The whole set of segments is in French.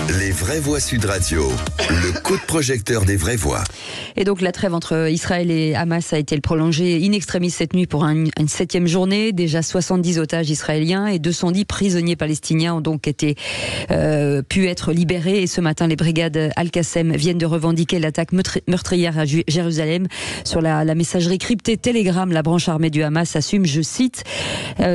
Les vraies voix Sud Radio, le coup de projecteur des vraies voix. Et donc la trêve entre Israël et Hamas a été prolongée in extremis cette nuit pour une 7e journée. Déjà 70 otages israéliens et 210 prisonniers palestiniens ont donc pu être libérés. Et ce matin, les brigades Al-Qassem viennent de revendiquer l'attaque meurtrière à Jérusalem. Sur la messagerie cryptée Telegram, la branche armée du Hamas assume, je cite,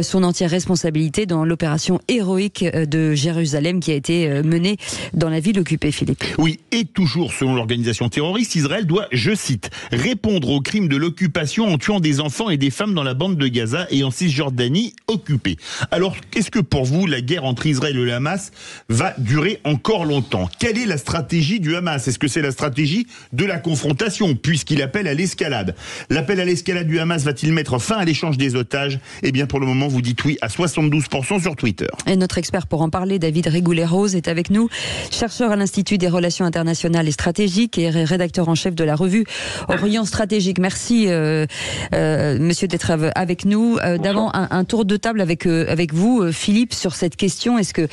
son entière responsabilité dans l'opération héroïque de Jérusalem qui a été menée dans la ville occupée, Philippe. Oui, et toujours selon l'organisation terroriste, Israël doit, je cite, répondre aux crimes de l'occupation en tuant des enfants et des femmes dans la bande de Gaza et en Cisjordanie occupée. Alors, qu'est-ce que pour vous, la guerre entre Israël et le Hamas va durer encore longtemps? Quelle est la stratégie du Hamas? Est-ce que c'est la stratégie de la confrontation, puisqu'il appelle à l'escalade? L'appel à l'escalade du Hamas va-t-il mettre fin à l'échange des otages? Eh bien, pour le moment, vous dites oui à 72% sur Twitter. Et notre expert pour en parler, David Rigoulet-Rose, est avec nous, chercheur à l'Institut des Relations internationales et stratégiques et rédacteur en chef de la revue Orient Stratégique. Merci, monsieur d'être avec nous. D'avant, un tour de table avec vous, Philippe, sur cette question. Est-ce que,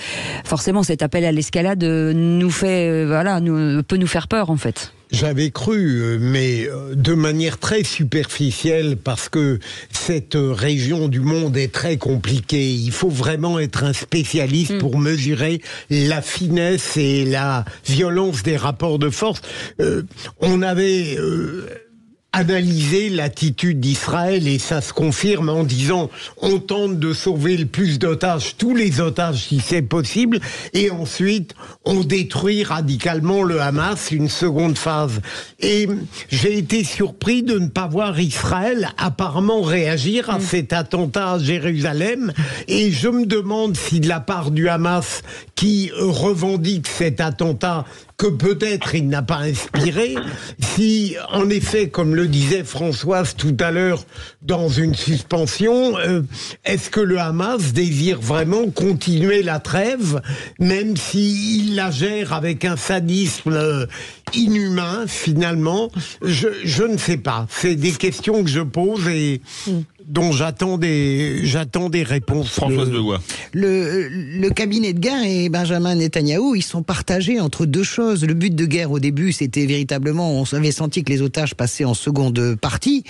forcément, cet appel à l'escalade peut nous faire peur, en fait? J'avais cru, mais de manière très superficielle, parce que cette région du monde est très compliquée. Il faut vraiment être un spécialiste pour mesurer la finesse et la violence des rapports de force. On avait analyser l'attitude d'Israël et ça se confirme en disant on tente de sauver le plus d'otages, tous les otages si c'est possible, et ensuite on détruit radicalement le Hamas, une seconde phase. Et j'ai été surpris de ne pas voir Israël apparemment réagir à cet attentat à Jérusalem, et je me demande si de la part du Hamas qui revendique cet attentat que peut-être il n'a pas inspiré, si en effet, comme le disait Françoise tout à l'heure dans une suspension, est-ce que le Hamas désire vraiment continuer la trêve, même s'il la gère avec un sadisme inhumain finalement? Je ne sais pas. C'est des questions que je pose et dont j'attends des réponses. Françoise Legois. Le cabinet de guerre et Benjamin Netanyahou, ils sont partagés entre deux choses. Le but de guerre au début, c'était véritablement, on avait senti que les otages passaient en seconde partie,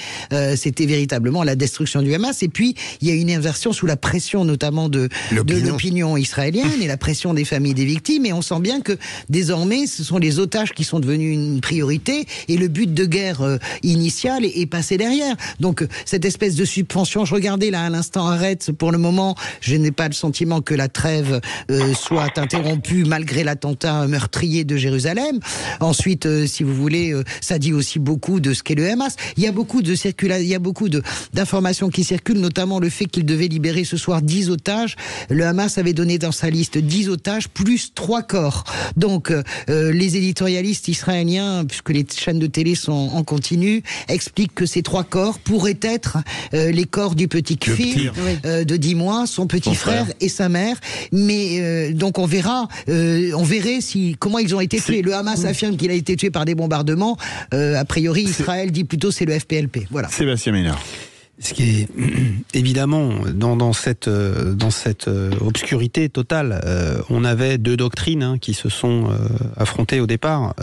c'était véritablement la destruction du Hamas. Et puis, il y a une inversion sous la pression notamment de l'opinion israélienne et la pression des familles des victimes. Et on sent bien que désormais, ce sont les otages qui sont devenus une priorité et le but de guerre initial est passé derrière. Donc, cette espèce de subvention, je regardais là à l'instant Arrête, pour le moment, je n'ai pas le sentiment que la trêve soit interrompue malgré l'attentat meurtrier de Jérusalem. Ensuite, si vous voulez, ça dit aussi beaucoup de ce qu'est le Hamas. Il y a beaucoup d'informations qui circulent, notamment le fait qu'il devait libérer ce soir 10 otages. Le Hamas avait donné dans sa liste 10 otages plus 3 corps. Donc, les éditorialistes israéliens, puisque les chaînes de télé sont en continu, expliquent que ces 3 corps pourraient être les corps du petit Kfir de 10 mois, son petit frère et sa mère. Mais donc on verrait comment ils ont été tués. Le Hamas affirme qu'il a été tué par des bombardements. A priori, Israël dit plutôt c'est le FPLP. Voilà. Sébastien Ménard. Ce qui est évidemment dans cette obscurité totale, on avait 2 doctrines qui se sont affrontées au départ.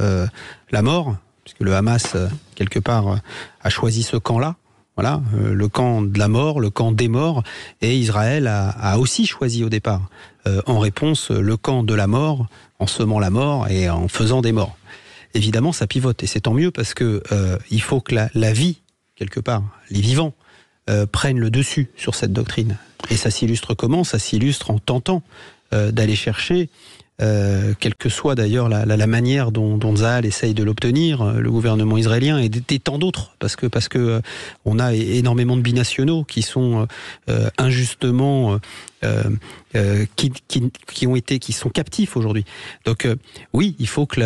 La mort, puisque le Hamas quelque part a choisi ce camp-là. Voilà, le camp de la mort, le camp des morts, et Israël a aussi choisi au départ, en réponse, le camp de la mort, en semant la mort et en faisant des morts. Évidemment, ça pivote, et c'est tant mieux parce que il faut que la vie, quelque part, les vivants, prennent le dessus sur cette doctrine. Et ça s'illustre comment? Ça s'illustre en tentant d'aller chercher, quelle que soit d'ailleurs la manière dont Tzahal essaye de l'obtenir, le gouvernement israélien et tant d'autres, parce que on a énormément de binationaux qui sont injustement qui sont captifs aujourd'hui. Donc oui, il faut que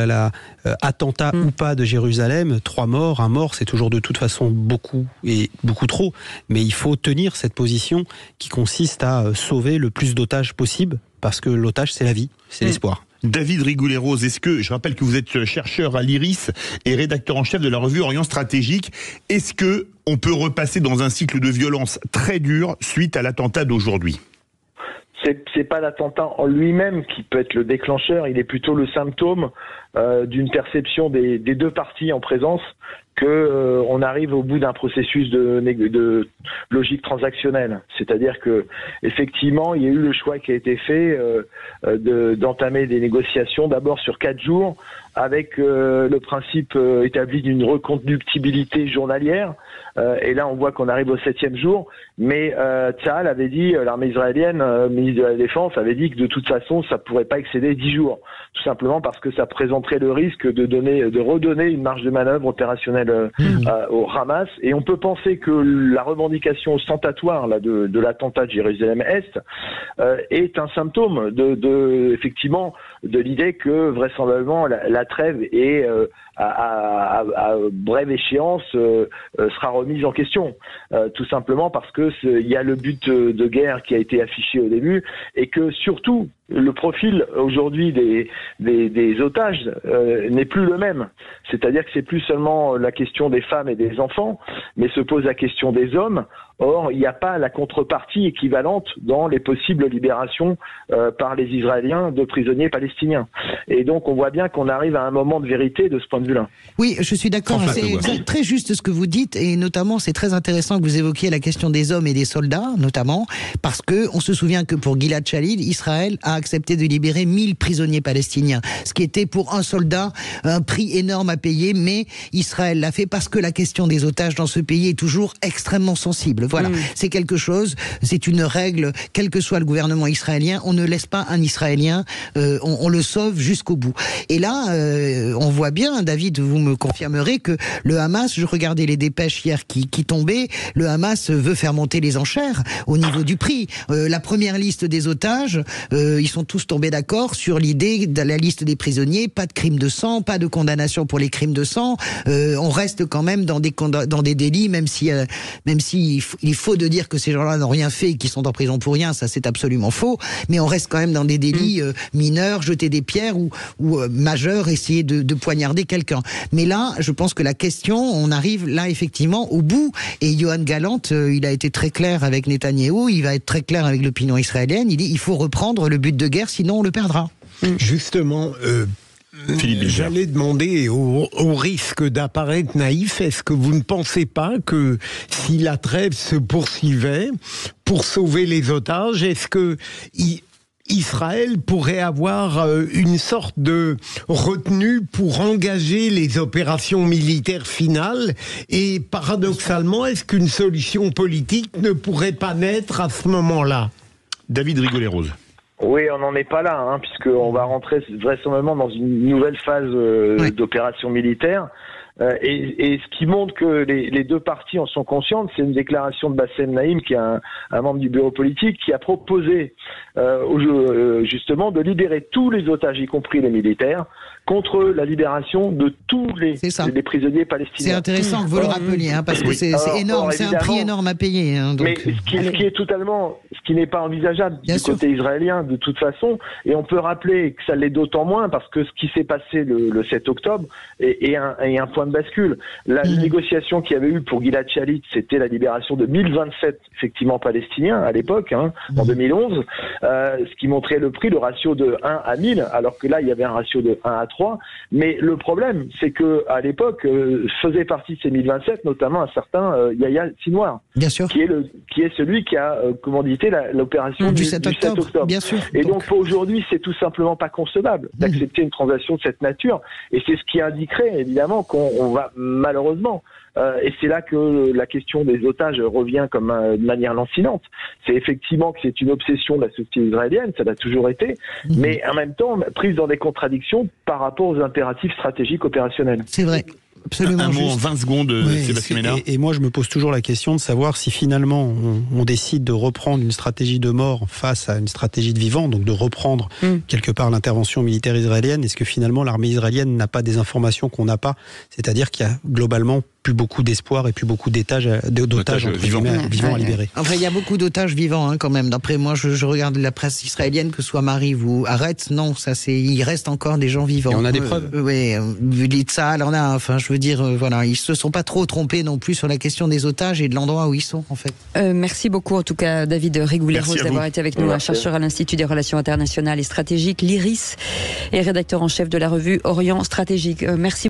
attentat ou pas de Jérusalem, 3 morts, 1 mort, c'est toujours de toute façon beaucoup et beaucoup trop, mais il faut tenir cette position qui consiste à sauver le plus d'otages possible, parce que l'otage c'est la vie, c'est l'espoir. David Rigoulet-Rose, je rappelle que vous êtes chercheur à l'IRIS et rédacteur en chef de la revue Orient Stratégique, est-ce que on peut repasser dans un cycle de violence très dur suite à l'attentat d'aujourd'hui? c'est pas l'attentat en lui-même qui peut être le déclencheur, il est plutôt le symptôme d'une perception des deux parties en présence que on arrive au bout d'un processus de logique transactionnelle. C'est-à-dire que effectivement, il y a eu le choix qui a été fait d'entamer des négociations d'abord sur 4 jours avec le principe établi d'une reconductibilité journalière. Et là, on voit qu'on arrive au 7e jour. Mais Tsahal avait dit, l'armée israélienne, ministre de la Défense, avait dit que de toute façon, ça pourrait pas excéder 10 jours. Tout simplement parce que ça présenterait le risque de redonner une marge de manœuvre opérationnelle au Hamas. Et on peut penser que la revendication ostentatoire là, de l'attentat de Jérusalem-Est est un symptôme effectivement de l'idée que vraisemblablement la trêve est à brève échéance sera remise en question, tout simplement parce que il y a le but de guerre qui a été affiché au début et que surtout le profil aujourd'hui des otages n'est plus le même. C'est-à-dire que c'est plus seulement la question des femmes et des enfants, mais se pose la question des hommes. Or, il n'y a pas la contrepartie équivalente dans les possibles libérations par les Israéliens de prisonniers palestiniens. Et donc, on voit bien qu'on arrive à un moment de vérité de ce point de vue-là. Oui, je suis d'accord. C'est très juste ce que vous dites, et notamment, c'est très intéressant que vous évoquiez la question des hommes et des soldats, notamment, parce que on se souvient que pour Gilad Shalit, Israël a accepté de libérer 1000 prisonniers palestiniens, ce qui était pour un soldat un prix énorme à payer, mais Israël l'a fait parce que la question des otages dans ce pays est toujours extrêmement sensible. Voilà, c'est quelque chose, c'est une règle, quel que soit le gouvernement israélien, on ne laisse pas un Israélien, on le sauve jusqu'au bout. Et là, on voit bien, David, vous me confirmerez que le Hamas, je regardais les dépêches hier qui tombaient, le Hamas veut faire monter les enchères au niveau du prix. La première liste des otages, ils sont tous tombés d'accord sur l'idée de la liste des prisonniers, pas de crimes de sang, pas de condamnation pour les crimes de sang, on reste quand même dans des délits, même si il faut de dire que ces gens-là n'ont rien fait et qu'ils sont en prison pour rien, ça c'est absolument faux, mais on reste quand même dans des délits mineurs, jeter des pierres ou majeurs, essayer de poignarder quelqu'un. Mais là, je pense que la question, on arrive là effectivement au bout, et Yoav Gallant, il a été très clair avec Netanyahou, il va être très clair avec l'opinion israélienne, il dit il faut reprendre le but de guerre, sinon on le perdra. Justement, j'allais demander, au risque d'apparaître naïf, est-ce que vous ne pensez pas que si la trêve se poursuivait pour sauver les otages, est-ce que Israël pourrait avoir une sorte de retenue pour engager les opérations militaires finales, et paradoxalement, est-ce qu'une solution politique ne pourrait pas naître à ce moment-là? David Rigolet-Rose. Oui, on n'en est pas là, puisqu'on va rentrer vraisemblablement dans une nouvelle phase d'opération militaire. Et ce qui montre que les deux parties en sont conscientes, c'est une déclaration de Bassem Naïm, qui est un membre du bureau politique, qui a proposé justement de libérer tous les otages, y compris les militaires, contre la libération de tous les prisonniers palestiniens. C'est intéressant que vous le rappeliez, parce que c'est énorme, c'est un prix énorme à payer. Donc. Mais ce qui n'est pas envisageable du côté israélien de toute façon, et on peut rappeler que ça l'est d'autant moins parce que ce qui s'est passé le 7 octobre est un point de bascule. La négociation qu'il y avait eu pour Gilad Shalit, c'était la libération de 1027 effectivement palestiniens à l'époque, en 2011, ce qui montrait le ratio de 1 à 1000, alors que là il y avait un ratio de 1 à 3. Mais le problème, c'est que à l'époque faisait partie de ces 1027, notamment un certain Yahya Sinwar, qui est celui qui a commandité l'opération du 7 octobre. Bien sûr. Et donc aujourd'hui, c'est tout simplement pas concevable d'accepter une transaction de cette nature. Et c'est ce qui indiquerait évidemment qu'on va malheureusement, et c'est là que la question des otages revient comme de manière lancinante. C'est effectivement que c'est une obsession de la société israélienne, ça l'a toujours été, mais en même temps prise dans des contradictions par rapport aux impératifs stratégiques opérationnels. C'est vrai. Absolument un mot en 20 secondes, Sébastien Ménard. Et moi, je me pose toujours la question de savoir si finalement on décide de reprendre une stratégie de mort face à une stratégie de vivant, donc de reprendre quelque part l'intervention militaire israélienne. Est-ce que finalement l'armée israélienne n'a pas des informations qu'on n'a pas? C'est-à-dire qu'il y a globalement plus beaucoup d'espoir et plus beaucoup d'otages vivants à libérer. Enfin, il y a beaucoup d'otages vivants quand même. D'après moi, je regarde la presse israélienne, que ce soit Maariv ou Haaretz, non, il reste encore des gens vivants. Et on a des preuves. Oui, Tzahal en a. Enfin, je veux dire, voilà, ils se sont pas trop trompés non plus sur la question des otages et de l'endroit où ils sont, en fait. Merci beaucoup, en tout cas, David Rigouleros, d'avoir été avec nous, un chercheur à l'Institut des Relations internationales et stratégiques, l'IRIS, et rédacteur en chef de la revue Orient Stratégique. Merci.